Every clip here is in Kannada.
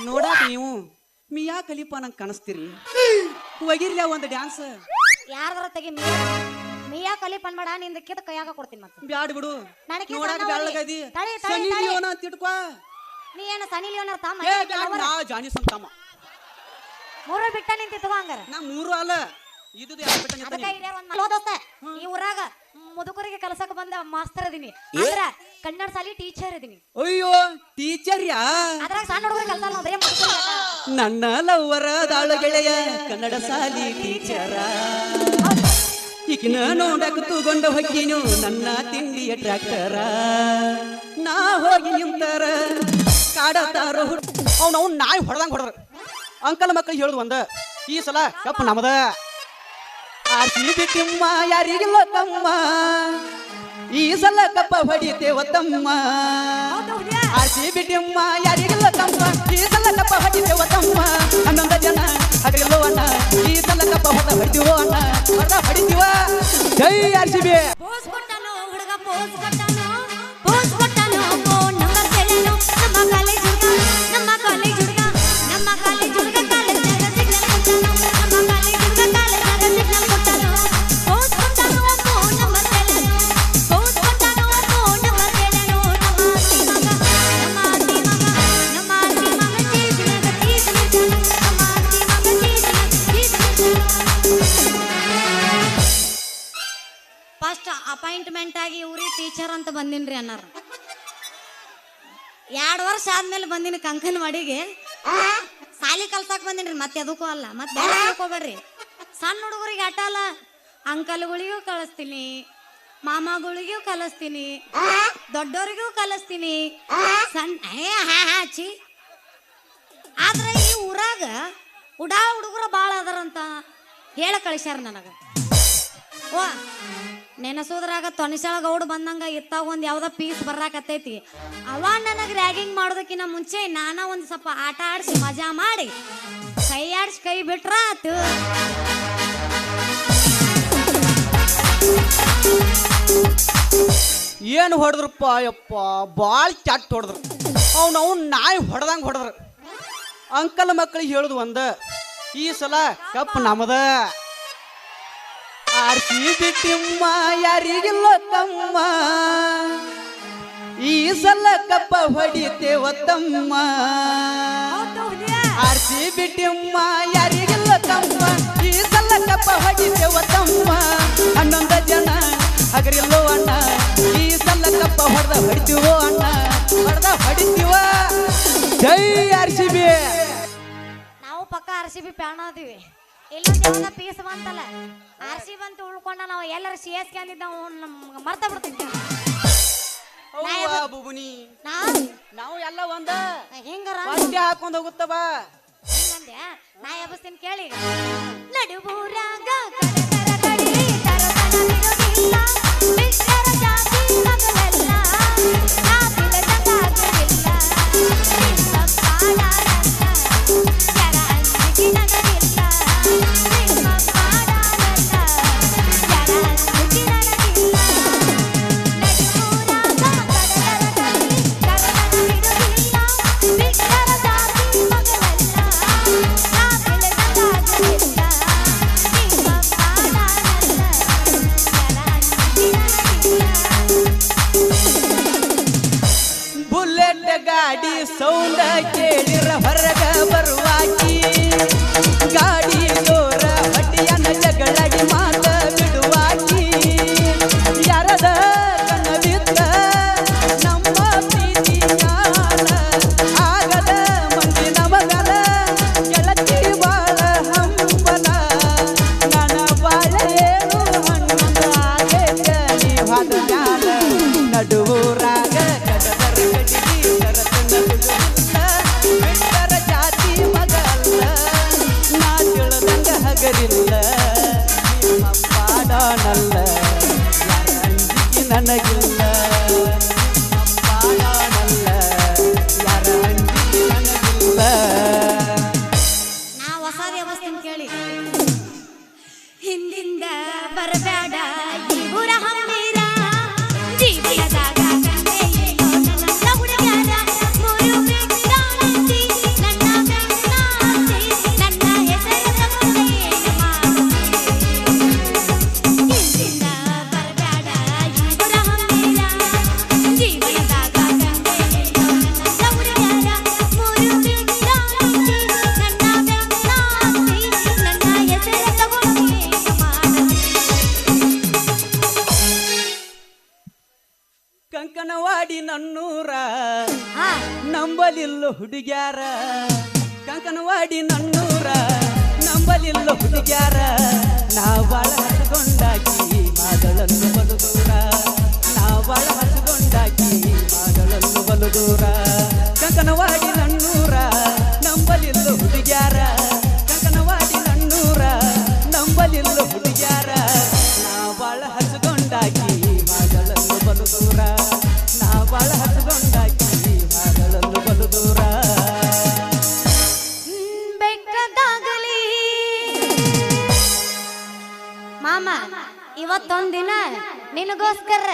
ನೋಡಾಕ ನೀವು ಮಿಯಾ ಖಲೀಫಾ ನಂಗೆ ಕಾಣಿಸ್ತೀರಿ ಹೋಗಿರ್ಲ ಒಂದು ಡ್ಯಾನ್ಸ್ ಯಾರ್ದಾರ ತೆಗಿ ಮಿಯಾ ಖಲೀಫಾ ಅನ್ಬೇಡ ನಿಂದ ಕಿತ್ತ ಕೈಯಾಗ ಕೊಡ್ತೀನಿ ಮತ್ತೆ ಬ್ಯಾಡ್ ಬಿಡು ನೋಡಾಕ ಬೆಳ್ಳಗದಿ ಸನಿ ಲಿಯೋನ ಅಂತ ಇಟ್ಕೋ ನೀ ಏನು ಸನಿ ಲಿಯೋನ ತಮ್ಮ ಏ ಬ್ಯಾಡ್ ನಾ ಜಾನಿಸನ್ ತಮ್ಮ ಮೂರು ಬಿಟ್ಟ ನಿಂತಿತ್ತು ಹಂಗಾರ ನಾ ಮೂರು ಅಲ್ಲ ಇದು ಯಾರು ಬಿಟ್ಟ ನಿಂತ ಈ ಊರಾಗ ಮುದುಕರಿಗೆ ಕೆಲಸಕ್ಕೆ ಬಂದ ಮಾಸ್ತರ್ ಅದೀನಿ ಅಂದ್ರ ಕನ್ನಡ ಶಾಲಿ ಟೀಚರ್ ಇದೀನಿ ಅಯ್ಯೋ ಟೀಚರ್ ಯಾ ಅದ್ರಾಗ ಸಣ್ಣ ಹುಡುಗರಿಗೆ ಕೆಲಸ ನಾವು ಬರೇ ಮುದುಕರಿಗೆ ನನ್ನ ಲವ್ವರ ದಾಳು ಗೆಳೆಯ ಕನ್ನಡ ಶಾಲಿ ಟೀಚರ ಈಗಿನ ನೋಡಕ್ ತಗೊಂಡು ಹೋಗಿನು ನನ್ನ ತಿಂಡಿಯ ಟ್ರ್ಯಾಕ್ಟರ ನಾ ಹೋಗಿ ನಿಂತರ ಕಾಡತಾರ ಅವ್ನು ನಾಯಿ ಹೊಡೆದಂಗ ಹೊಡೆದ್ರ ಅಂಕಲ್ ಮಕ್ಕಳಿಗೆ ಹೇಳುದು ಒಂದ ಈ ಸಲ ಕಪ್ ನಮದ ಆರ್ಸಿ ಬಿಟ್ಟಿಮ್ಮ ಯಾರಿಗಿಲ್ಲ ತಮ್ಮ ಈ ಸಲ ಕಪ್ಪ ಹೊಡಿತೇವ ತಮ್ಮ ಆರ್ಸಿ ಬಿಟ್ಟಿಮ್ಮ ಯಾರಿಗಿಲ್ಲ ತಮ್ಮ ಈ ಸಲ ಕಪ್ಪ ಹೊಡಿತೇವ ತಮ್ಮ 11 ಜನ ಹಗರಿಲ್ಲೋ ಅಣ್ಣ ಈ ಸಲ ಕಪ್ಪ ಹೊಡಿತೀವೋ ಅಣ್ಣ ಹೊಡಿತೀವ ಜೈ ಆರ್ಸಿ ಬಿ ಪೋಸ್ ಕೊಟ್ಟನು ಹುಡುಗ ಪೋಸ್ ಕೊಟ್ಟನು ಪೋಸ್ ಕೊಟ್ಟನು ಫೋನ್ ನಂಬರ್ ಕೇಳನು ನಮ್ಮ ಕಾಲೇಜ್ ಹುಡುಗ ನಮ್ಮ ಕಾಲೇಜ್ ಹುಡುಗ ನಮ್ಮ ಕಾಲೇಜ್ ಹುಡುಗ ಕಾಲೇಜ್ನಾಗ ಸಿಗ್ನಲ್ ಕೊಟ್ಟನು ನಮ್ಮ ಕಾಲೇಜ್ ಹುಡುಗ ಕಾಲೇಜ್ನಾಗ ಸಿಗ್ನಲ್ ಕೊಟ್ಟನು ಪೋಸ್ ಕೊಟ್ಟನು ಫೋನ್ ನಂಬರ್ ಕೇಳನು ಪೋಸ್ ಕೊಟ್ಟನು ಫೋನ್ ನಂಬರ್ ಕೇಳನು ನಮ್ಮ ಆತಿ ಮಗ ಚೀಸ್ನಾಗ ಚೀಸ್ನಾಗ ನಮ್ಮ ಆತಿ ಮಗ ಫಸ್ಟ್ ಅಪಾಯಿಂಟ್ಮೆಂಟ್ ಆಗಿ ಇವ್ರಿ ಟೀಚರ್ ಅಂತ ಬಂದಿನ್ರಿ ಅನ್ನಾರ 2 ವರ್ಷ ಆದ್ಮೇಲೆ ಬಂದಿನಿ ಕಂಕನವಾಡಿಗೆ ಸಾಲಿ ಕಲ್ಸಕ್ ಬಂದಿನ್ರಿ ಮತ್ತೆ ಅದಕ್ಕೂ ಅಲ್ಲ ಮತ್ತೆ ಬೇರೆ ತಿಳ್ಕೊಬೇಡ್ರಿ ಸಣ್ಣ ಹುಡುಗರಿಗೆ ಆಟ ಅಲ್ಲ ಅಂಕಲ್ಗಳಿಗೂ ಕಳಿಸ್ತೀನಿ ಮಾಮಗಳಿಗೂ ಕಲಿಸ್ತೀನಿ ದೊಡ್ಡವರಿಗೂ ಕಲಿಸ್ತೀನಿ ಚಿ ಆದ್ರೆ ಈ ಊರಾಗ ಉಡಾ ಹುಡುಗರು ಭಾಳ ಅದಾರಂತ ಹೇಳ ಕಳಿಸ್ಯಾರ ನನಗ ಓ ನೆನಸೋದ್ರಾಗ ತೊನಿಸಾಳ ಗೌಡ ಬಂದಂಗ ಇತ್ತಾಗ ಒಂದ್ ಯಾವ್ದ ಪೀಸ್ ಬರ್ರಾಕತ್ತೈತಿ ಅವ ನನಗ್ ರ್ಯಾಗಿಂಗ್ ಮಾಡೋದಕ್ಕಿಂತ ಮುಂಚೆ ನಾನ ಒಂದ್ ಸ್ವಲ್ಪ ಆಟ ಆಡ್ಸಿ ಮಜಾ ಮಾಡಿ ಕೈ ಆಡ್ಸಿ ಕೈ ಬಿಟ್ರ ಆತು ಏನು ಹೊಡೆದ್ರಪ್ಪ ಯಪ್ಪ ಬಾಳ್ ಚಟ್ ಹೊಡೆದ್ರು ಅವ್ನು ನಾಯಿ ಹೊಡೆದಂಗ ಹೊಡೆದ್ರು ಅಂಕಲ್ ಮಕ್ಕಳಿಗೆ ಹೇಳುದು ಒಂದ ಈ ಸಲ ಕಪ್ ನಮದ ಆರ್ಸಿ ಬಿಟ್ಟಿಮ್ಮ ಯಾರಿಗಿಲ್ಲ ತಮ್ಮ ಈ ಸಲ ಕಪ್ಪ ಹೊಡಿತೇವ ತಮ್ಮ ಆರ್ಸಿ ಬಿಟ್ಟಿಮ್ಮ ಯಾರಿಗಿಲ್ಲ ತಮ್ಮ ಈ ಸಲ ಕಪ್ಪ ಹೊಡಿತೇವ ತಮ್ಮ 11 ಜನ ಹಗರಿಲ್ಲೋ ಅಣ್ಣ ಈ ಸಲ ಕಪ್ಪ ಹೊಡಿತೀವೋ ಅಣ್ಣ ಹೊಡಿತೀವ ಜೈ ಆರ್ಸಿ ಬಿ ನಾವು ಪಕ್ಕ RCB ಪ್ಯಾಣ ಅದೀವಿ ಇಲ್ಲೊಂದು ಯಾವ್ದ ಪೀಸ್ ಬಂತಲ್ಲ RCB ಅಂತ ಉಳ್ಕೊಂಡ ನಾವು ಎಲ್ಲರೂ CSK ಅಂದಿದ್ದ ನಾವು ಮರ್ತ ಬಿಡ್ತಿದ್ದೆ ನಾವು ಎಲ್ಲ ಒಂದ ಹೆಂಗಾರ ಹಾಕೊಂಡ್ ಹೋಗುತ್ತವ ಹಿಂಗಂದೆ ನಾ ಎಬ್ಬಿಸ್ತೀನಿ ಕೇಳಿ ನಡುಬೂರಾಗ ಗಾಡಿ ಸೌಂಡ ಕೇಳಿರ ಹೊರಗ ಬರುವಾಕಿ ಗಾಡಿ ಜೋರ ಹಟ್ಟಿಯನ್ನ ಜಗಳಾಡಿ ಮಾತ ಬಿಡುವಾಕಿ ಯಾರದ ಕಣ್ಣ ಬಿದ್ದ ನಮ್ಮ ಪ್ರೀತಿಯಾನ ಆಗದ ಮಂದಿ ನಮಗಲ ಗೆಳತಿ ಬಾಳ ಹಂಬಲ ನನ್ನ ಬಾಳೇನು ಹಣ್ಣಂದ ಆಗೇತ ನೀ ಹಾದ ಜ್ಞಾನ ನಡುವೂರಾಗ ಕಡದರ ಕಡಿಗಿ ಬಿಟ್ಟರ ಜಾತಿ ನಂಬಲಿಲ್ಲ ಹುಡುಗ್ಯಾರ ಕಂಕನವಾಡಿ ನನ್ನೂರ ನಂಬಲಿಲ್ಲ ಹುಡುಗ್ಯಾರ ನಾ ಬಾಳ ಹಚ್ಕೊಂಡಾಕಿ ಮಗಳನ್ನು ಬಲು ದೂರ ನಾ ಬಾಳ ಹಚ್ಕೊಂಡಾಕಿ ಮಗಳನ್ನು ಬಲು ದೂರ ಕಂಕನವಾಡಿ ನನ್ನೂರ ನಂಬಲಿಲ್ಲ ಹುಡುಗ್ಯಾರ ಕಂಕನವಾಡಿ ನನ್ನೂರ ನಂಬಲಿಲ್ಲ ಹುಡುಗ್ಯಾರ ನಾ ಬಾಳ ಹಚ್ಕೊಂಡಾಕಿ ಮಗಳನ್ನು ಬಲು ದೂರ ನಾ ಬಾಳ ಹಚ್ಕೊಂಡಾಕಿ ಮಗಳನ್ನು ಬಲು ದೂರ ಬೆಕ್ಕದಾಗಲಿ ಮಾಮ ಇವತ್ತೊಂದಿನ ನಿನಗೋಸ್ಕರ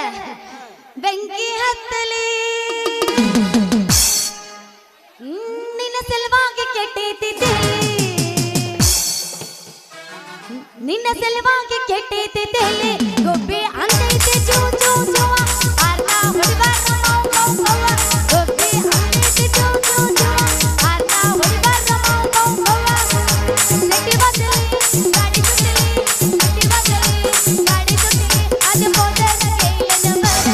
ಬೆಂಕಿ ಹತ್ತಲಿ ನಿನ್ನ ಸಲುವಾಗಿ ಕೆಟ್ಟೈತಿ ನಿನ್ನ ಸಲುವಾಗಿ ಕೆಟ್ಟೈತಿ ಗೊಬ್ಬೆ ಅಂತೈತಿ ಚೂ ಚೂ ಚೂ ಆರ್ನ ಹೊಡಿಬಾರ್ದ ಮಾವು ಮಾವು ಮಾವ ಗೊಬ್ಬೆ ಅಂತೈತಿ ಚೂ ಚೂ ಚೂ ಆರ್ನ ಹೊಡಿಬಾರ್ದ ಮಾವು ಮಾವು ಮಾವ ನೆಟ್ಟಿ ಬದಲಿ ಗಾಡಿ ಸುತ್ತಲಿ ನೆಟ್ಟಿ ಬದಲಿ ಗಾಡಿ ಸುತ್ತಲಿ ಅದು ಹೋದರೆ ಕೈಯ ನಂಬರ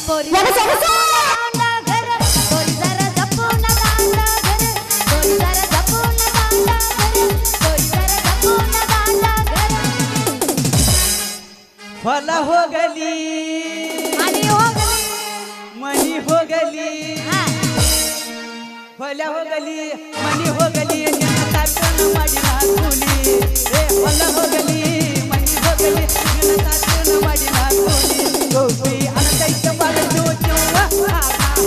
ಪೊಲೀಸರ ದಾಂಡಗರ ಪೊಲೀಸರ ಜಪ್ಪುನ ದಾಂಡಗರ ಪೊಲೀಸರ ಜಪ್ಪುನ ದಾಂಡಗರ ಪೊಲೀಸರ ಜಪ್ಪುನ ದಾಂಡಗರ ಹೊಲ ಹೋಗಲಿ ಮನೆ ಹೋಗಲಿ ಮನಿ ಹೋಗಲಿ ಹಾ ಹೊಲ ಹೋಗಲಿ ಮನಿ ಹೋಗಲಿ ನಿನ್ನ ತಾತನ ಮಾಡಿನ ಕೂಲಿ ಹೊಲ ಹೋಗಲಿ ಮನಿ ಹೋಗಲಿ ನಿನ್ನ ತಾತನ ಮಾಡಿನ ಕೂಲಿ ಗೋಪಿ ಅನತೈತ ಬಾಳ ಚೂಚುವ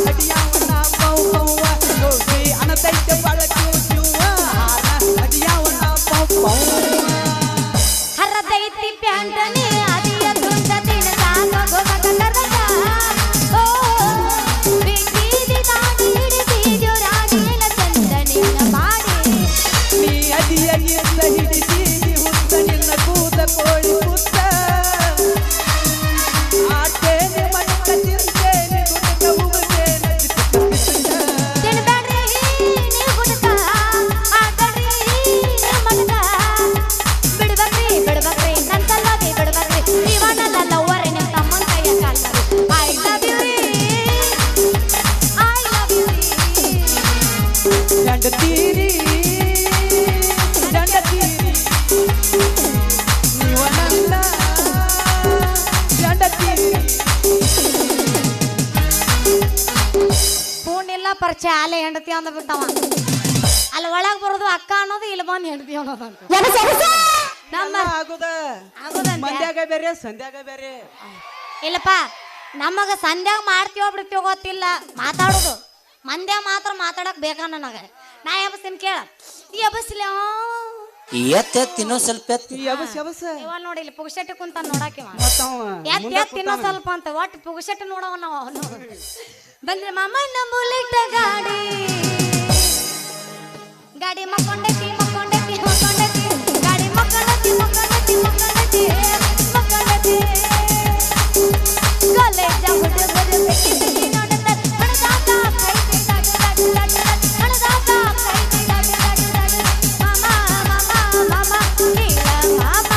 ಹಡಿಯಾವನ ಪೌ ಪೌವ ಗೋಪಿ ಅನತೈತ ಬಾಳ ಚೂಚುವ ಹಡಿಯಾವನ ಪೌ ಪೌವ ಹರದೈತಿ ಪ್ಯಾಂಟನೆ ಅದಿಯ ತುಂಡ ದಿನ ಸಾಕ ಗೋಮಕರಗ ಓ ಬಿಟ್ಟಿದಿ ದಾಡಿ ಹಿಡಿದಿ ಜೋರಾಗಿನ ಚಂದನಿನ ಮಾಡಿ ನೀ ಅದಿಯಲ್ಲಿಂದ ಹಿಡಿದೀನಿ ಹುತ್ತ ನಿನ್ನ ಕೂದ ಕೋಳಿ ಹುತ್ತ ಆಟೇನೆ ಮಟ್ಟ ತಿಂತೇನೆ ಗುಡ್ಡ ಉಗುತೇನೆ ತಿನ್ಬೇಡ್ರಿ ನೀವು ಗುಡ್ಕ ಆಡರಿ ಮಗದ ಬಿಡ್ಬೇಕ್ರಿ ನನ್ನ ಸಲುವಾಗಿ ಬಿಡ್ಬೇಕ್ರಿ ಜೀವನಲ್ಲ ಲವ್ವರೇ ನಿಮ್ಮ ತಮ್ಮನ ಕೈಯ ಕಾಲ್ತಾರೆ ಐ ಲವ್ ಯು ದಂಡತೀರಿ ದಂಡತೀರಿ ನೀವು ನನ್ನ ದಂಡತೀರಿ ಫೋನ್ ಇಲ್ಲ ಪರಿಚಯ ಅಲ್ಲೇ ಹೆಂಡತಿ ಅಂದ ಬಿಟ್ಟವ ಅಲ್ಲಿ ಒಳಗೆ ಬರೋದು ಅಕ್ಕ ಅನ್ನೋದು ಇಲ್ಲಿ ಬಂದು ಹೆಂಡತಿ ಅನ್ನೋದು ಅಂತ ನಮ್ಮ ಆಗುದ ಆಗೋದಂತೆ ಮಂದ್ಯಾಗ ಬೇರೆ ಸಂಧ್ಯಾಗ ಬೇರೆ ಇಲ್ಲಪ್ಪ ನಮಗ ಸಂಧ್ಯಾಗ ಮಾಡ್ತೀವೋ ಬಿಡ್ತೀವೋ ಗೊತ್ತಿಲ್ಲ ಮಾತಾಡೋದು ಮಂದ್ಯಾಗ ಮಾತ್ರ ಮಾತಾಡಕ್ ಬೇಕಾ ನನಗೆ ನಾ ಎಬಸ್ತೀನಿ ಕೇಳ ಎಬಸ್ಲ ಇನ್ನೊಂದ್ ಸ್ವಲ್ಪ ಯಬಸ್ ಯಬಸ್ ಇವಾಗ ನೋಡಿ ಇಲ್ಲಿ ಪುಗಶೆಟ್ಟಿ ಕುಂತ ನೋಡಾಕಿವ ಮತ್ತವ ತಿನ್ನೋ ಸ್ವಲ್ಪ ಅಂತ ಒಟ್ಟು ಪುಗಶೆಟ್ಟಿ ನೋಡವ ನಾವು ಬಂದ್ರೆ ಮಾಮಣ್ಣ ಬುಲೆಟ್ ಗಾಡಿ ಗಾಡಿ ಮಕ್ಕೊಂಡೈತಿ ಮಕ್ಕೊಂಡೈತಿ ಮಕ್ಕೊಂಡೈತಿ ಗಾಡಿ ಮಕ್ಕೊಂಡೈತಿ ಮಕ್ಕೊಂಡೈತಿ ಮಕ್ಕೊಂಡೈತಿ ಮಕ್ಕೊಂಡೈತಿ ಕಾಲೇಜ ಹುಡುಗರು ಬೆಕ್ಕಿ ಬೆಕ್ಕಿ ನೋಡುತ್ತಾರೆ ಹಣದಾಗ ಕೈತಿ ದಾಟು ದಾಟು ದಾಟು ದಾಟು ಹಣದಾಗ ಕೈತಿ ದಾಟು ದಾಟು ದಾಟು ಮಾಮ ಮಾಮ ಮಾಮ ಕೇಳ ಮಾಮ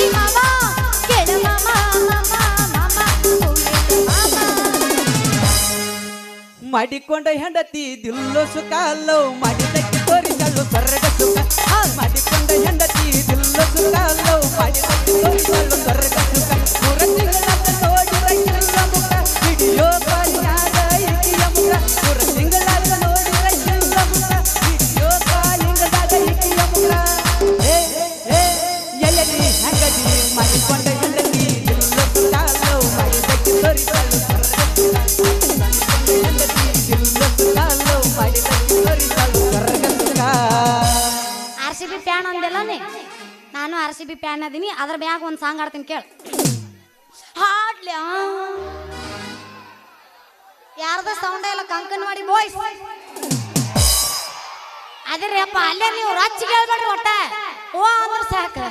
ಈ ಮಾಮ ಕೇಳ ಮಾಮ ಮಾಮ ಮಾಮ ಬುಲೆಟ್ ಮಾಮ ಮಾಡಿಕೊಂಡ ಹೆಂಡತಿ ದಿಲ್ಲೋ ಸುಖ ಲವ್ ಮಾಡಿದಕ್ಕೆ ತೋರಿಸಲು ಸ್ವರ್ಗ ಸುಖ ಮಾಡಿಕೊಂಡ ಹೆಂಡತಿ ದಿಲ್ಲೋ ಸುಖ ಲವ್ ಮಾಡಿದಕ್ಕೆ ತೋರಿಸಲು ಸ್ವರ್ಗ ಸುಖ 3 ತಿಂಗಳಾದ ನೋಡಿರ ಮುಖ ವಿಡಿಯೋ ಕಾಲಿನಾಗ ಈಕಿಯ ಮುಖ 3 ತಿಂಗಳಾದ ನೋಡಿರ ಮುಖ ವಿಡಿಯೋ ಕಾಲಿಂಗದಾಗ ಈಕಿಯ ಮುಖ ಎಲ್ಲದಿ ಹಂಗದಿ ಮಾಡಿಕೊಂಡ ಹೆಂಡತಿ ದಿಲ್ಲೋ ಸುಖ ಲವ್ ಮಾಡಿದಕ್ಕೆ ತೋರಿಸಲು ಸ್ವರ್ಗ RCB ಫ್ಯಾನ್ ಅಂದೆಲ್ಲ ನಾನು RCB ಫ್ಯಾನ್ ಅದೀನಿ ಅದ್ರ ಬ್ಯಾಗ್ ಒಂದು ಸಾಂಗ್ ಆಡ್ತೀನಿ ಕೇಳ ಹಾಡ್ಲ ಯಾರ್ದ ಸೌಂಡ್ ಇಲ್ಲ ಕಂಕನವಾಡಿ ಬಾಯ್ಸ್ ಅದ್ರಿ ಅಪ್ಪ ಅಲ್ಲೇ ನೀವು ರಚ್ಚ ಕೇಳ್ಬೇಡ್ರಿ ಒಟ್ಟ ಓ ಅಂದ್ರೆ ಸಾಕು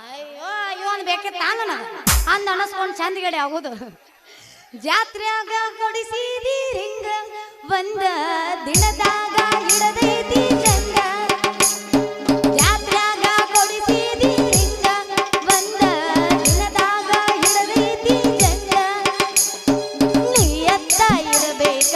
ಅಯ್ಯೋ ಅಯ್ಯೋ ಅಂದ್ ಬೇಕಿತ್ತ ಅಂದ ಅನಸ್ಕೊಂಡು ಚಂದಗಡೆ ಆಗೋದು ಜಾತ್ರೆಯಾಗ ಕೊಡಿಸಿದಿ ರಿಂಗ ಒಂದ ದಿನದಾಗ ಹಿಡದೈತಿ ಚಂದ ಜಾತ್ರೆಯಾಗ ಕೊಡಿಸಿದಿ ರಿಂಗ ಒಂದ ದಿನದಾಗ ಹಿಡದೈತಿ ಚಂದ ನೀಯತ್ತ ಇರಬೇಕ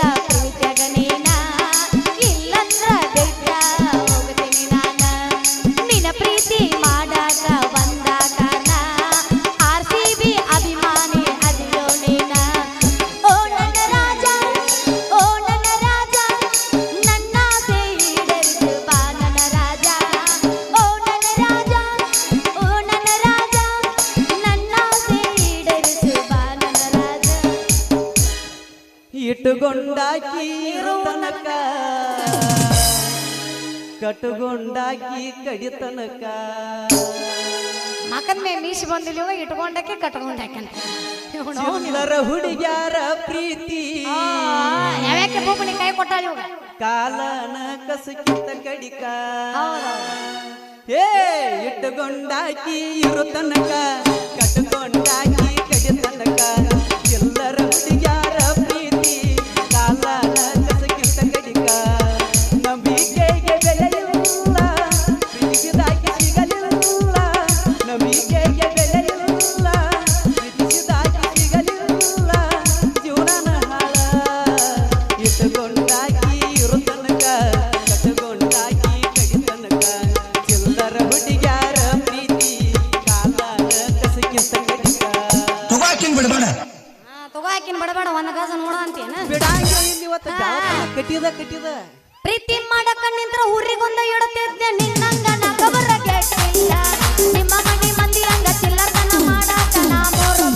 ಕಟುಗೊಂಡಾಕಿ ಇರು ತನಕ ಕಟುಗೊಂಡಾಕಿ ಕಡಿ ತನಕ ಮಕದ ಮೇಲೆ ಮೀಸಿ ಬಂದಿಲ್ಲ ಇಟ್ಕೊಂಡಕ್ಕೆ ಕಟ್ಕೊಂಡಾಕಂತ ಚಿಲ್ಲರ ಹುಡುಗ್ಯಾರ ಪ್ರೀತಿ ಯಾವ್ಯಾಕೆ ಭೂಮಿ ಕೈ ಕೊಟ್ಟಾಳ ಇವಾಗ ಕಾಲನ ಕಸಕ್ಕಿಂತ ಕಡಿಕ ಏ ಇಟ್ಟುಕೊಂಡಾಕಿ ಇರು ತನಕ ಕಟುಕೊಂಡಾಕಿ ಕಡಿ ತನಕ ಚಿಲ್ಲರ ಹುಡುಗ್ಯಾರ ಪ್ರೀತಿ ಕಾಲನ ಕಸಕ್ಕಿಂತ ಕಡಿಕ ನಂಬಿಕೆಗೆ ಬೆಲೆಯಿಲ್ಲ ಪ್ರೀತಿಸಿದಾಗಿ ಸಿಗಲಿಲ್ಲ ನಂಬಿಕೆಗೆ ಬೆಲೆಯಿಲ್ಲ ಪ್ರೀತಿಸಿದಾಗಿ ಸಿಗಲಿಲ್ಲ ಜೀವನನ ಹಾಳ ಇಟ್ಟುಕೊಂಡಾಗಿ ಇರು ತನಕ ಕಟುಕೊಂಡಾಗಿ ಕಡಿ ತನಕ ಚಿಲ್ಲರ ಹುಡುಗ್ಯಾರ ಪ್ರೀತಿ ಕಾಲನ ಕಸಕ್ಕಿಂತ ಕಡಿಕ ತುಗಾಕಿನ್ ಬಿಡಬೇಡ ತಗೋ ಹಾಕಿನ ಬಡಬೇಡ ಒಂದ್ ಗಾಸ ನೋಡ ಅಂತೇನ ಬಿಡಾಂಗ ಇವತ್ತು ಕಟ್ಟಿದ ಪ್ರೀತಿ ಮಾಡಕ ನಿಂತ್ರ ಊರಿಗೊಂದ ಇಡುತ್ತಿದ್ದೆ ನಿನ್ನಂಗ ನಗವರ ಗೆಟ್ಟಿಲ್ಲ ನಿಮ್ಮ ಮನೆ ಮಂದಿ ಹಂಗ ಚಿಲ್ಲತನ ಮಾಡಾಕ ನಾ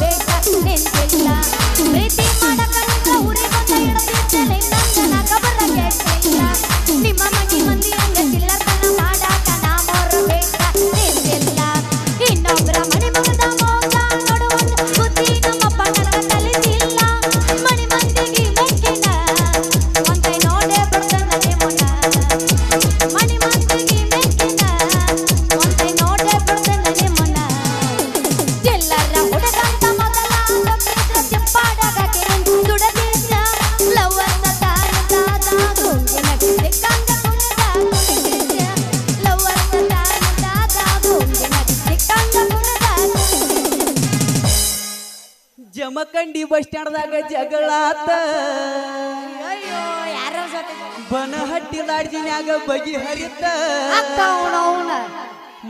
ಬೇಕು ನಿಂತಿಲ್ಲ ಪ್ರೀತಿ ಮಾಡಕ ನಿಂತ್ರ ಊರಿಗೊಂದ ಇಡುತ್ತಿದ್ದೆ ನಿನ್ನಂಗ ನಗವರ ಗೆಟ್ಟಿಲ್ಲ ನಿಮ್ಮ ಮನೆ ಮಂದಿ ಹಂಗ ಚಿಲ್ಲತನ ಮಾಡಾಕ ನಾ ಬೇಕು ನಿಂತಿಲ್ಲ ಇನ್ನೊಬ್ಬರ ಮನೆ ಮಗದ ಮೋಗ ನೋಡುವಂತ ಬುದ್ಧಿ ನಮ್ಮಪ್ಪ ನನಗ ಕಲಿಸಿಲ್ಲ ಮನೆ ಮಂದಿಗೆ ಮೆಕ್ಕಿನ ಒಂದೇ ನೋಡೇ ಬಿಡ್ತಾನೆ ಮುನ್ನ ಮನೆ ಮಂದಿಗೆ ಮೆಕ್ಕಿನ ಒಂದೇ ನೋಡೇ ಬಿಡ್ತಾನೆ ಮುನ್ನ ಚಿಲ್ಲರ ಹುಡುಗಂತ ಮೊದಲ ಲಕ್ಷ ಚಿಪ್ಪಾಡಗ ಕೆಂದು ದುಡದಿದ್ದ ಲವ್ವನ್ನ ತಾನದಾದ ಗುಂಗಿನ ಸಿಕ್ಕಂಗ ಕುಣಿದ ಲವ್ವನ್ನ ತಾನದಾದ ಗುಂಗಿನ ಸಿಕ್ಕಂಗ ಕುಣಿದ ಜಮಖಂಡಿ ಬಸ್ ಸ್ಟ್ಯಾಂಡ್ದಾಗ ಜಗಳಾತ ಅಯ್ಯೋ ಯಾರೋ ಜೊತೆ ಬನಹಟ್ಟಿ ಲಾಡ್ಜಿನ್ಯಾಗ ಬಗೆಹರಿತ ಅಕ್ಕ ಅವನ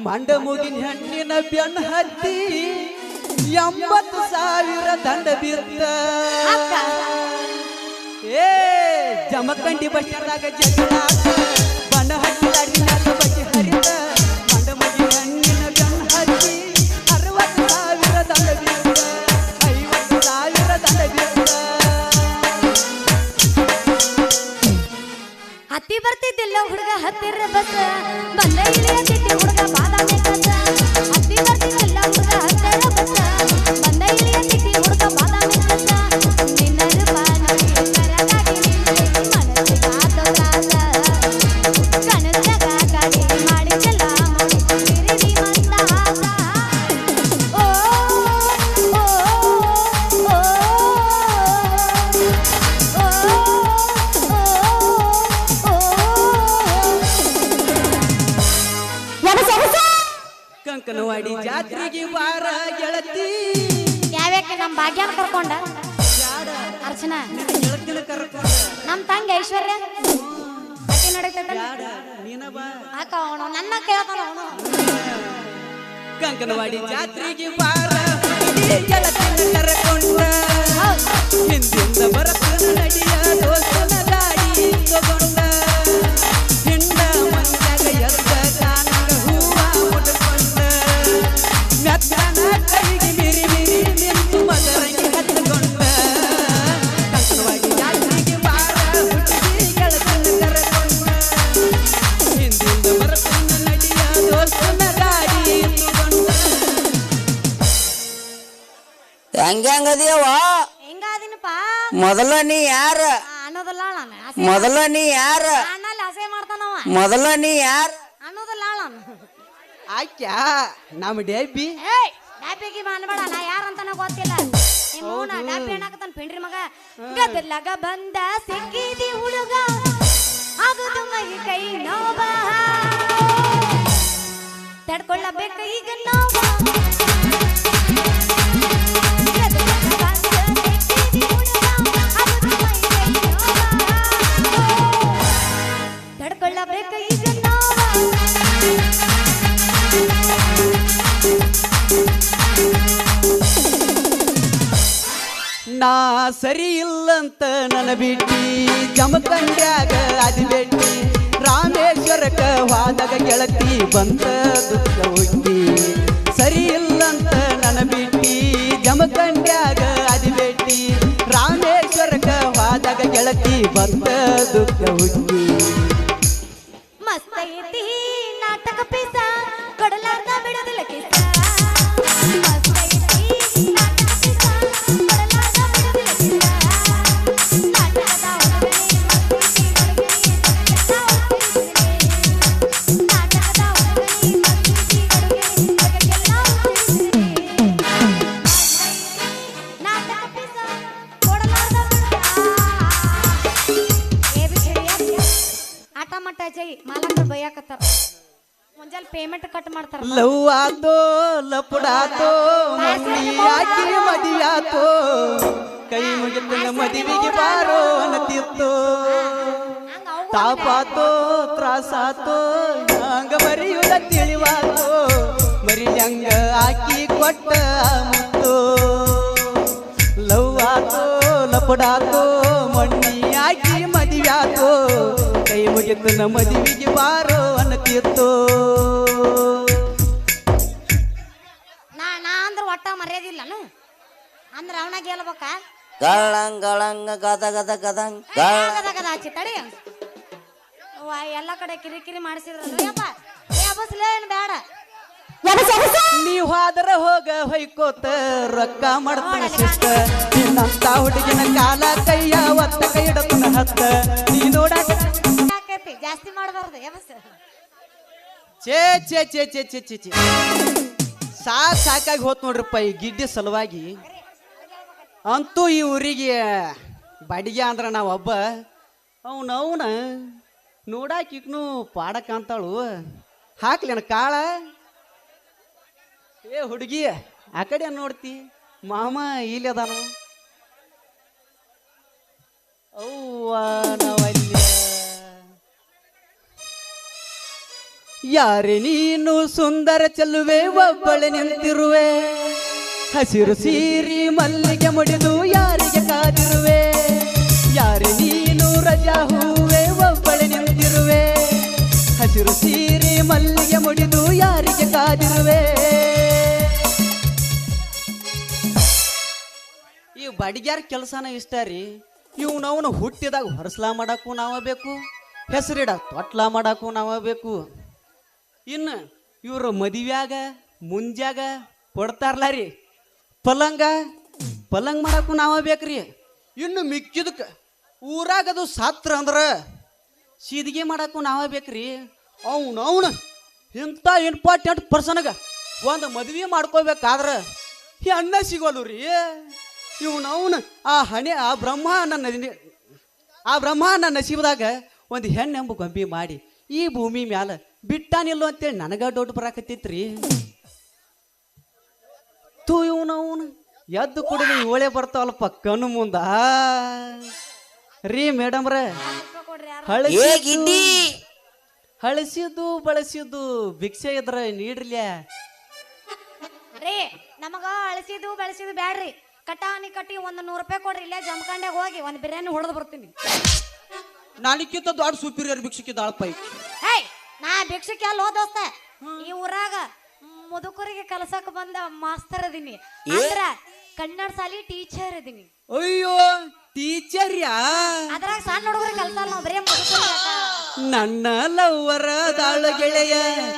ಮಂಡ ಮುಗಿನ ಹೆಣ್ಣಿನ ಬೆನ್ನ ಹತ್ತಿ 80,000 ದಂಡ ಬಿತ್ತ ಅಕ್ಕ ಏ ಜಮಖಂಡಿ ಬಸ್ ಸ್ಟ್ಯಾಂಡ್ದಾಗ ಜಗಳಾತ ಬನಹಟ್ಟಿ ಲಾಡ್ಜಿನ್ಯಾಗ ಬಗೆಹರಿತ ಮಂಡ ಮುಗಿನ ಹೆಣ್ಣಿನ ಬೆನ್ನ ಹತ್ತಿ 60,000 ದಂಡ ಬಿತ್ತ 50,000 ದಂಡ ಬಿತ್ತ ಹತ್ತಿ ಬರ್ತಿದ್ದಿಲ್ಲ ಹುಡುಗ ಹತ್ತಿರ ಬಸ್ ಬಂದ ಇಳಿಯತಿದ್ದೆ ಹುಡುಗ ಬಾದಾಮಿ ಕಸ ಹತ್ತಿ ಬರ್ತಿದ್ದಿಲ್ಲ ಹುಡುಗ ಹತ್ತಿರ ಬಸ್ ಬಂದ ಇಳಿಯತಿದ್ದೆ ಹುಡುಗ ಬಾದಾಮಿ ಕಸ ನಿನ್ನ ರೂಪ ನೋಡಿ ಕರಗಾಗಿ ನಿಂತೈತಿ ಮನಸ್ಸಿಗಾದ ತ್ರಾಸ ಕನಸಗ ಗಾಡಿ ಮಾಡಿದೆಲ್ಲ ಮಾಡಿ ತಿರುಗಿ ಮಂದಹಾಸ ಓ ಓ ಓ ಕಂಕನವಾಡಿ ಜಾತ್ರೆಗೆ ಬಾರ ಗೆಳತಿ ಯಾವ್ಯಾಕೆ ನಮ್ಮ ಭಾಗ್ಯನ ಕರ್ಕೊಂಡ ಅರ್ಚನಾ ಗೆಳತಿನ ಕರ್ಕೊಂಡ ನಮ್ಮ ತಂಗಿ ಐಶ್ವರ್ಯ ಅಕ್ಕಿ ನಡೀತದ ಬ್ಯಾಡ ನೀನ ಬಾ ಅಕ್ಕ ಅವನು ನನ್ನ ಕೇಳ್ತಾನ ಅವನು ಕಂಕನವಾಡಿ ಜಾತ್ರೆಗೆ ಬಾರ ಹುಡುಗಿ ಗೆಳತಿನ ಕರ್ಕೊಂಡ ಹಿಂದಿಂದ ಬರತನ ನಡಿಯ ದೋಸ್ತನ ಗಾಡಿ ತಗೊಂಡ ಹಿಂಡ ಮಂದ್ಯಾಗ ಎದ್ದ ಕಾನಂಗ ಹೂವ ಮುಡ್ಕೊಂಡ ಮೆತ್ತನ ಕೈಗೆ ಮಿರಿ ಮಿರಿ ನಿಂತು ಮದರಂಗಿ ಹತ್ಕೊಂಡ ಕಂಕನವಾಡಿ ಜಾತ್ರೆಗೆ ಬಾರ ಹುಡುಗಿ ಗೆಳತಿನ ಕರ್ಕೊಂಡ ಹಿಂದಿಂದ ಬರತನ ನಡಿಯ ದೋಸ್ತನ ಗಾಡಿ ತಗೊಂಡ ಹೆಂಗದಿಯವ ಹೆಂಗಾದಿನಪ್ಪ ಮೊದಲ ನೀ ಯಾರ ಅನ್ನೋದಲ್ಲ ನಾನು ಮೊದಲ ನೀ ಯಾರ ಅಣ್ಣಲ್ಲಿ ಹಸೆ ಮಾಡ್ತಾನವ ಮೊದಲ ನೀ ಯಾರ ಅನ್ನೋದಲ್ಲ ನಾನು ಆಕ್ಯಾ ನಮ್ಮ ಡೆಬ್ಬಿ ಏಯ್ ಡಾಪಿಗೆ ಮಾಡಬೇಡ ನಾ ಯಾರಂತ ಗೊತ್ತಿಲ್ಲ ನಿಮ್ಮವನ ಡಾಪಿ ಏನಾಗತ್ತಾನ ಪಿಂಡ್ರಿ ಮಗ ಗದಲಾಗ ಬಂದ ಸಿಕ್ಕಿದಿ ಹುಡುಗ ಆಗುದು ಮೈ ಕೈ ನೋವ ತಡ್ಕೊಳ್ಳಬೇಕ ಈಗ ನೋವ ತಡ್ಕೊಳ್ಳಬೇಕ ಈಗ ನೋವ ನಾ ಸರಿ ಇಲ್ಲಂತ ನನ್ನ ಬಿಟ್ಟಿ ಜಮಖಂಡ್ಯಾಗ ಅದಿ ಬೆಟ್ಟಿ ರಾಮೇಶ್ವರಕ ಹೋದಾಗ ಗೆಳತಿ ಬಂತ ದುಃಖ ಹೋಗಿ ಸರಿ ಇಲ್ಲಂತ ನನ್ನ ಬಿಟ್ಟಿ ಜಮಖಂಡ್ಯಾಗ ಅದಿ ಬೆಟ್ಟಿ ರಾಮೇಶ್ವರಕ ಹೋದಾಗ ಗೆಳತಿ ಬಂದ ದುಃಖ ಹುಟ್ಟಿ ಮಸ್ತ್ ಐತಿ ನಾಟಕ ಪೀಸ ಕೊಡಲಾರ್ದ ಬಿಡೋದಿಲ್ಲ ಕಿಸ ಮಸ್ತ್ ಐತಿ ನಾಟಕ ಪೀಸ ಕೊಡಲಾರ್ದ ಬಿಡೋದಿಲ್ಲ ಕಿಸ ನಾಟಕದ ಹುಡುಗನೇ ಮಸ್ತಿ ಹುಡುಗನೇ ನಾಟಕದ ಹುಡುಗನೇ ಮಸ್ತಿ ಹುಡುಗನೇ ನಾಟಕ ಪೀಸ ಕೊಡಲಾರ್ದ ಆಟ ಮಟ್ಟ ಜೈ ಮಾಲಕರು ಬೈಯಾಕತ್ತಾರ ಮುಂಜಾನೆ ಪೇಮೆಂಟ್ ಕಟ್ ಮಾಡ್ತಾರ ಲವ್ ಆತೋ ಲಪಡಾತೋ ಮಮ್ಮಿ ಆಕಿ ಮದಿಯಾತೋ ಕೈ ಮುಗಿತನ ಮದುವೆಗೆ ಬಾರೋ ಅನ್ನತಿತ್ತು ತಾಪಾತೋ ತ್ರಾಸಾತೋ ಹಂಗ ಮರಿಯುದ ತಿಳಿವಾತೋ ಮರಿಯಂಗ ಆಕಿ ಕೊಟ್ಟ ಮುತ್ತು ಲವ್ ಆತೋ ಲಪಡಾತೋ ಮಣ್ಣಿ ಆಕಿ ಮದಿವ್ಯಾತೋ ಕೈ ಮುಗಿತನ ಮದುವೆಗೆ ಬಾರೋ ಅನ್ನತಿತ್ತು ನಾ ಅಂದ್ರ ಒಟ್ಟ ಮರ್ಯಾದಿಲ್ಲನು ಅಂದ್ರ ಅವನ ಗೆಲ್ಬೇಕ ಗಳಂಗ್ ಗಳಂಗ ಗದ ಗದ ಗದಂಗ್ ಗಳ ಆಚೆ ತಡಿ ಎಲ್ಲ ಕಡೆ ಕಿರಿಕಿರಿ ಮಾಡಿಸಿದ್ರಪ್ಪ ಏನ್ ಬೇಡ ನೀವ್ ಹೋದ್ರ ಹೋಗ ಹೊಯ್ಕೋತ ರೊಕ್ಕ ಮಾಡ್ತಾನ ಶಿಸ್ತ ನಿನ್ನಂತ ಹುಡುಗಿನ ಕಾಲ ಕೈಯ ಒತ್ತ ಕೈ ಹಿಡತನ ಹತ್ತ ನೀ ನೋಡಾಕ ಜಾಸ್ತಿ ಮಾಡಬಾರ್ದು ಯಬಸ್ ಚೇ ಚೇ ಚೇ ಚೇ ಚೇ ಚೇ ಚೇ ಸಾಕಾಗಿ ಹೋತ್ ನೋಡ್ರಪ್ಪ ಈ ಗಿಡ್ಡಿ ಸಲುವಾಗಿ ಅಂತೂ ಈ ಊರಿಗೆ ಬಾಡಿಗೆ ಅಂದ್ರ ನಾವೊಬ್ಬ ಅವನ ನೋಡಾಕಿಕ್ನು ಪಾಡಕ್ ಅಂತಾಳು ಹಾಕ್ಲೇನ ಕಾಳ ಏ ಹುಡುಗಿ ಆ ಕಡೆ ನೋಡ್ತಿ ಮಾಮ ಇಲ್ಲಿ ಅದಾನು ಅವ್ವ ನಾವಲ್ಲಿ ಯಾರೇ ನೀನು ಸುಂದರ ಚೆಲ್ಲುವೆ ಒಬ್ಬಳೆ ನಿಂತಿರುವೆ ಹಸಿರು ಸೀರಿ ಮಲ್ಲಿಗೆ ಮುಡಿದು ಯಾರಿಗೆ ಕಾದಿರುವೆ ಯಾರೇ ನೀನು ರಜಾ ಹೂವೆ ಒಬ್ಬಳೆ ನಿಂತಿರುವೆ ಹಸಿರು ಸೀರಿ ಮಲ್ಲಿಗೆ ಮುಡಿದು ಯಾರಿಗೆ ಕಾದಿರುವೆ ಈ ಬಡಿಗ್ಯಾರ ಕೆಲಸನ ಇಷ್ಟ ರೀ ಇವ್ನವನು ಹುಟ್ಟಿದಾಗ ಹೊರಸ್ಲಾ ಮಾಡಕ್ಕೂ ನಾವ ಬೇಕು ಹೆಸರಿಡಾಕ ತೊಟ್ಲ ಮಾಡಕ್ಕೂ ನಾವ ಬೇಕು ಇನ್ನು ಇವರು ಮದುವ್ಯಾಗ ಮುಂಜಾಗ ಕೊಡ್ತಾರಲ್ಲ ರೀ ಪಲಂಗ್ ಮಾಡಕ್ಕೂ ನಾವ ಬೇಕ್ರಿ ಇನ್ನು ಮಿಕ್ಕಿದಕ್ಕೆ ಊರಾಗದು ಸಾತ್ರ ಅಂದ್ರ ಸೀದಿಗೆ ಮಾಡಕ್ಕೂ ನಾವ ಬೇಕ್ರಿ ಅವನು ಇಂಥ ಇಂಪಾರ್ಟೆಂಟ್ ಪರ್ಸನ್ಗ ಒಂದು ಮದುವೆ ಮಾಡ್ಕೋಬೇಕಾದ್ರ ಅನ್ನ ಸಿಗೋಲು ರೀ ಇವನವನು ಆ ಬ್ರಹ್ಮ ನನ್ನ ನಸೀಬದಾಗ ಒಂದು ಹೆಣ್ಣೆಂಬ ಗೊಂಬಿ ಮಾಡಿ ಈ ಭೂಮಿ ಮ್ಯಾಲ ಬಿಟ್ಟಾನಿಲ್ಲೋ ಅಂತೇಳಿ ನನಗ ದೊಡ್ಡ ಬರಾಕತ್ತಿತ್ರಿ ತೂ ಇವನವನು ಎದ್ದು ಕುಡಿದು ಇವಳೆ ಬರ್ತಾವಲ್ಪ ಕಣ್ಣು ಮುಂದ ರೀ ಮೇಡಮ್ರ ಹಳಸಿದ್ದು ಬಳಸಿದ್ದು ಭಿಕ್ಷೆ ಇದ್ರ ನೀಡ್ರಲ್ಯಾ ರೀ ನಮಗ ಅಳಸಿದ್ದು ಬೆಳೆಸಿದ್ದು ಬ್ಯಾಡ್ರಿ ಕಟ್ಟಾನಿ ಕಟ್ಟಿ ಒಂದು 100 ರೂಪಾಯಿ ಕೊಡ್ರಿ ಇಲ್ಲೇ ಜಮಖಂಡ್ಯಾಗ ಹೋಗಿ ಒಂದು ಬಿರಿಯಾನಿ ಹೊಡೆದು ಬರ್ತೀನಿ ನನಕ್ಕಿಂತ ದೊಡ್ಡ ಸುಪೀರಿಯರ್ ಭಿಕ್ಷಕ್ಕೆ ದಾಳಪ್ಪ ಹೇ ನಾ ಭಿಕ್ಷಕ್ಕೆ ಅಲ್ಲ ದೋಸ್ತ ಈ ಊರಾಗ ಮುದುಕರಿಗೆ ಕಲಸಕ್ ಬಂದ ಮಾಸ್ತರ್ ಅದೀನಿ ಅಂದ್ರ ಕನ್ನಡ ಶಾಲಿ ಟೀಚರ್ ಅದೀನಿ ಅಯ್ಯೋ ಟೀಚರ್ ಯಾ ಅದ್ರಾಗ ಸಣ್ಣ ಹುಡುಗರಿಗೆ ಕಲ್ಸಲ್ಲ ನಾವು ಬರೀ ಮುದುಕರಿಗೆ ನನ್ನ ಲವ್ವರ ದಾಳು ಗೆಳೆಯ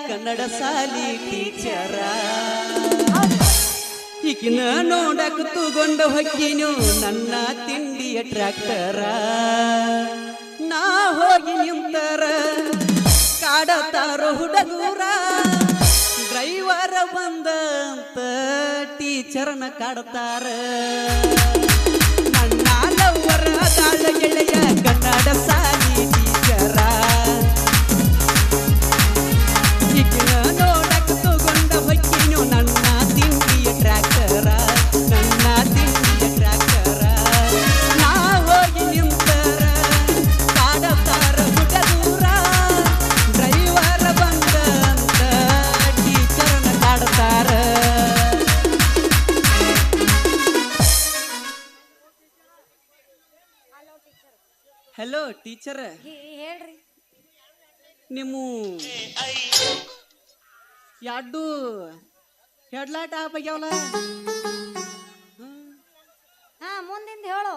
ಕನ್ನಡ ಶಾಲಿ ಟೀಚರ ಈಕಿನ ನೋಡಕ್ ತಗೊಂಡ ಹೊಕ್ಕಿನು ನನ್ನ ತಿಂಡಿಯ ಟ್ರ್ಯಾಕ್ಟರ ನಾ ಹೋಗಿ ನಿಂತರ ಕಾಡತಾರ ಹುಡುಗೂರ ಡ್ರೈವರ ಬಂದಂತ ಟೀಚರ್ನ ಕಾಡ್ತಾರ ನನ್ನ ಲವ್ವರ ದಾಳ ಗೆಳೆಯ ಕನ್ನಡ ಶಾಲಿ ಟೀಚರ ಈಕಿನ ನೋಡಕ್ ತಗೊಂಡ ಹೊಕ್ಕಿನು ನನ್ನ ತಿಂಡಿಯ ಟ್ರ್ಯಾಕ್ಟರ ನನ್ನ ತಿಂಡಿಯ ಟ್ರ್ಯಾಕ್ಟರ ನಾ ಹೋಗಿ ನಿಂತರ ಕಾಡತಾರ ಹುಡುಗೂರ ಡ್ರೈವರ ಬಂದಂತ ಟೀಚರ್ನ ಕಾಡ್ತಾರ ಹಲೋ ಟೀಚರ್ ಹೇಳ್ರಿ ನಿಮ್ಮ ಎರಡು ಹೆಡ್ಲೈಟ್ ಆಪ್ ಆಗ್ಯಾವಲ್ಲ ಹಾ ಮುಂದಿಂದ ಹೇಳು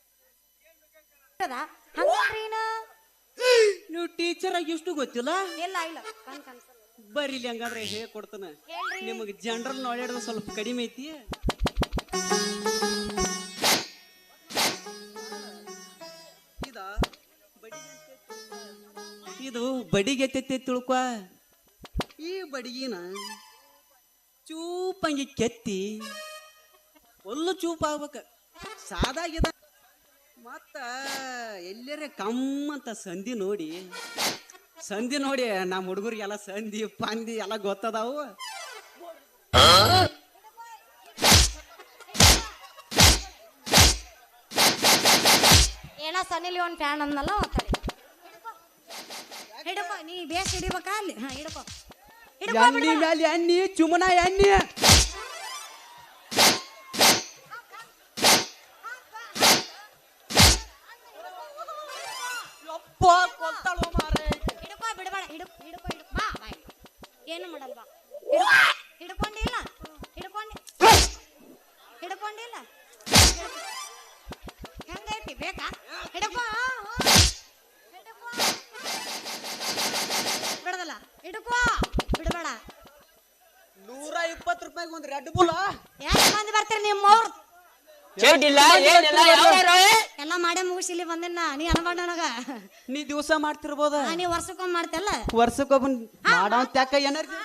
ಹಂಗೇನ ನೀವು ಟೀಚರ್ ಆಗಿ ಇಷ್ಟು ಗೊತ್ತಿಲ್ಲ ಇಲ್ಲ ಇಲ್ಲ ಕಣ್ ಕನ್ಸಲ್ಲ ಬರ್ರಿ ಇಲ್ಲಿ ಹಂಗಾದ್ರೆ ಹೇಳ್ಕೊಡ್ತಾನ ನಿಮಗೆ ಜನರಲ್ ನಾಲೆಡ್ಜ್ ಸ್ವಲ್ಪ ಕಡಿಮೆ ಐತಿ ಇದು ಬಡಿಗೆತ್ತೈತಿ ತಿಳ್ಕೊ ಈ ಬಡಿಗಿನ ಚೂಪಂಗಿ ಕೆತ್ತಿ ಒಲ್ಲು ಚೂಪ್ ಆಗ್ಬೇಕ ಸಾದಾಗಿದ ಮತ್ತ ಎಲ್ಲರೇ ಕಮ್ಮಂತ ಸಂಧಿ ನೋಡಿ ನಮ್ಮ ಹುಡುಗರಿಗೆಲ್ಲ ಸಂಧಿ ಪಂದಿ ಎಲ್ಲ ಗೊತ್ತದಾವು ಏನ ಸನಿಲಿ ಒಂದ್ ಫ್ಯಾನ್ ಅಂದಲ್ಲ ಒತ್ತಡಿ ಹಿಡ್ಕೊ ನೀ ಬೇಸ್ ಹಿಡಿಬೇಕಾ ಅಲ್ಲಿ ಹಾ ಹಿಡ್ಕೊ ಎಣ್ಣಿ ಮೇಲೆ ಎಣ್ಣಿ ಚುಮನ ಎಣ್ಣಿ ಹಿಡ್ಕೊ ಬಿಡಬೇಡ ಹಿಡ್ಕೊ ಬಾ ಬಾಯ್ ಏನು ಮಾಡಲ್ ಬಾ ಹಿಡ್ಕೊಂಡಿಲ್ಲ ಹಿಡ್ಕೊಂಡಿಲ್ಲ ಹೆಂಗೈತಿ ಬೇಕಾ ಹಿಡ್ಕೊ ಬಿಡದಲ್ಲ ಹಿಡ್ಕೊ ಬಿಡಬೇಡ 120 ರೂಪಾಯಿಗೆ ಒಂದು ರೆಡ್ ಬುಲ್ ಎಷ್ಟು ಮಂದಿ ಬರ್ತೀರಿ ನಿಮ್ಮವ್ರು ಎಲ್ಲ ಮಾಡೇ ಮುಗಿಸಿ ಇಲ್ಲಿ ಬಂದಿನ ನೀ ಅನ್ಬಾರ್ದ ನನಗ ನೀ ದಿವಸ ಮಾಡ್ತಿರ್ಬೋದ ನೀ ವರ್ಷಕ್ಕೊಮ್ಮೆ ಮಾಡ್ತಲ್ಲ ವರ್ಷಕ್ಕೊಬ್ಬ ಮಾಡೋ ತ್ಯಾಕ ಎನರ್ಜಿ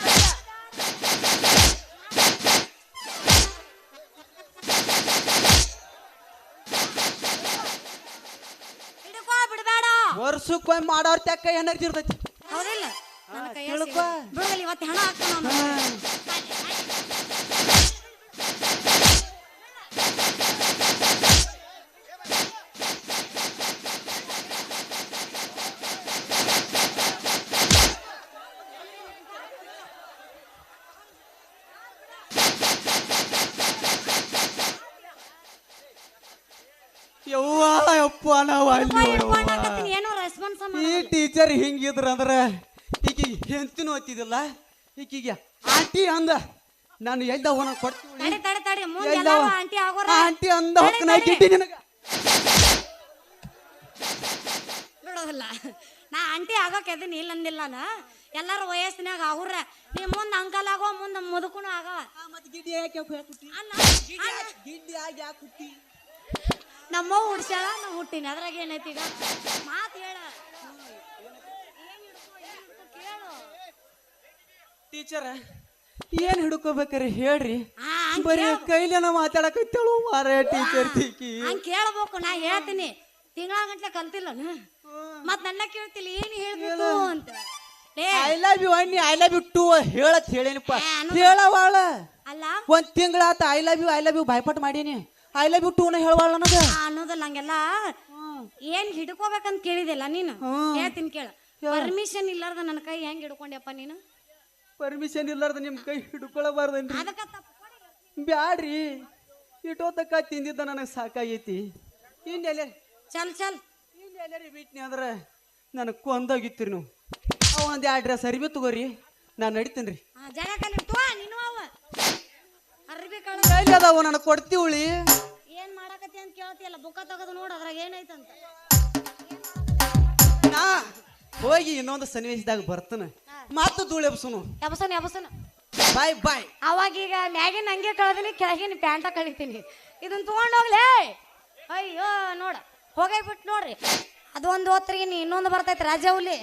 ಹಿಡ್ಕೊ ಬಿಡಬೇಡ ವರ್ಷಕ್ಕೊಮ್ಮೆ ಮಾಡೋರ್ ತ್ಯಾಕ ಎನರ್ಜಿ ಇರ್ತೈತಿ ಹೌದಿಲ್ಲ ನನ್ನ ಕೈಯ ತಿಳ್ಕೊ. ಬಿಡಲಿ ಇವತ್ತು ಹಣ ಹಾಕ್ತಾನ ಯಪ್ಪ ನಾವು ಅಲ್ಲಿ ಏನೋ ರೆಸ್ಪಾನ್ಸ್ ಈ ಟೀಚರ್ ಹಿಂಗಿದ್ರ ಅಂದ್ರ ಈಕಿಗೆ ಹೆಂತಿನೂ ಓದ್ತಿದಿಲ್ಲ ಈಕಿಗೆ ಆಂಟಿ ಅಂದ ನಾನು ಎಲ್ದ ಅವನ ಕೊಡ್ತೀನಿ ತಡಿ ಮುಂದೆ ಎಲ್ಲಾರು ಆಂಟಿ ಆಗೋರ ಆಂಟಿ ಅಂದ ಹೊಕ್ಕನ ಗಿಡ್ಡಿ ನಿನಗ ಬಿಡೋದಿಲ್ಲ ನಾ ಆಂಟಿ ಆಗೋಕೆ ಅದನ್ನ ಇಲ್ಲ ಅಂದಿಲ್ಲ ನಾ ಎಲ್ಲಾರು ವಯಸ್ಸಿನಾಗ ಅವ್ರ ನೀ ಮುಂದೆ ಅಂಕಲ್ ಆಗೋ ಮುಂದೆ ಮುದುಕುನು ಆಗವ ಮತ್ತೆ ಗಿಡ್ಡಿ ಯಾಕೆ ಹುಟ್ಟಿ ಗಿಡ್ಡಿ ಆಗಿ ಯಾಕೆ ಹುಟ್ಟಿ ನಮ್ಮವ್ವ ಹುಡ್ಸ್ಯಾಳ ನಾ ಹುಟ್ಟಿನಿ ಅದ್ರಾಗ ಏನೈತಿ ಈಗ ಮಾತು ಹೇಳ ಕೇಳು ಟೀಚರ್ ಏನ್ ಹಿಡ್ಕೋಬೇಕ್ರಿ ಹೇಳ್ರಿ ಬರೀ ಕೈಲೇನ ಮಾತಾಡಕತ್ತೇಳು ಮಾರೇ ಟೀಚರ್ ತೀಕಿ ಹಂಗ ಕೇಳ್ಬೇಕು ನಾ ಹೇಳ್ತೀನಿ ತಿಂಗಳ ಗಂಟ್ಲೆ ಕಲ್ತಿಲ್ಲ ಮತ್ ನನ್ನ ಕೇಳ್ತಿಲ್ಲ ಏನ್ ಹೇಳ್ಬೇಕು ಅಂತ ಐ ಲವ್ ಯು ಅನ್ನಿ ಐ ಲವ್ ಯು ಟು ಹೇಳತ್ ಹೇಳೇನಪ್ಪ ಹೇಳವಾಳ ಅಲ್ಲ ಒಂದ್ ತಿಂಗಳಾತ ಐ ಲವ್ ಯು ಬಾಯ್ಪಾಟ್ ಮಾಡೀನಿ ಐ ಲವ್ ಯು ಟೂ ನ ಹೇಳವಾಳ ನನಗ ಅನ್ನೋದಲ್ಲ ಹಂಗೆಲ್ಲ ಏನ್ ಹಿಡ್ಕೋಬೇಕಂತ ಕೇಳಿದಿಲ್ಲ ನೀನು ಹೇಳ್ತೀನಿ ಕೇಳ ಪರ್ಮಿಷನ್ ಇಲ್ಲಾರ್ದ ನನ್ನ ಕೈ ಹೆಂಗ್ ಹಿಡ್ಕೊಂಡ್ಯಪ್ಪ ನೀನು ಪರ್ಮಿಷನ್ ಇಲ್ಲಾರ್ದ ನಿಮ್ ಕೈ ಹಿಡ್ಕೊಳಬಾರ್ದನ್ರಿ ಅದಕ್ಕ ತಪ್ಪು ಬ್ಯಾಡ್ರಿ ಇಟೋತಕ್ಕ ತಿಂದಿದ್ದ ನನಗೆ ಸಾಕಾಗೈತಿ ಇನ್ನೆಲ್ಲ ಚಲ್ ಇನ್ನೆಲ್ಲರಿ ಬಿಟ್ನಿ ಅಂದ್ರೆ ನನಗೆ ಕೊಂದೋಗಿತ್ತೀರಿ ನೀವು ಅವ ಒಂದು ಅಡ್ರೆಸ್ ಅರಿವಿ ತಗೋರಿ ನಾನು ನಡಿತೀನಿ ರೀ ಜಾಗ ಕಲಿಡ್ತು ನೀನು ಅವ ಅರ್ಬಿ ಕಳ ಎಲ್ಲಿ ಅದಾವ ನನಗೆ ಕೊಡ್ತೀವಳಿ ಏನ್ ಮಾಡಕತ್ತಿ ಅಂತ ಕೇಳ್ತಿಯಲ್ಲ ಬುಕ್ಕ ತಗದು ನೋಡು ಅದ್ರಾಗ ಏನೈತಂತ ನಾ ಹೋಗಿ ಇನ್ನೊಂದು ಸನ್ನಿವೇಶದಾಗ ಬರ್ತಾನೆ ಮತ್ತು ಧೂಳು ಎಬ್ಸುನು ಎಬಸನ ಬಾಯ್ ಬಾಯ್ ಅವಾಗ ಈಗ ಮ್ಯಾಗಿನ ಹಂಗೆ ಕಳ್ದಿನಿ ಕೆಳಗಿನ ಪ್ಯಾಂಟ ಕಳಿತೀನಿ ಇದನ್ನ ತಗೊಂಡೋಗ್ಲೇ ಅಯ್ಯೋ ನೋಡ ಹೋಗೇ ಬಿಟ್ಟು ನೋಡ್ರಿ ಅದು ಒಂದು ಹೊತ್ರಿಗೆ ಇನ್ನೊಂದು ಬರ್ತೈತಿ ರಾಜ ಹುಲಿ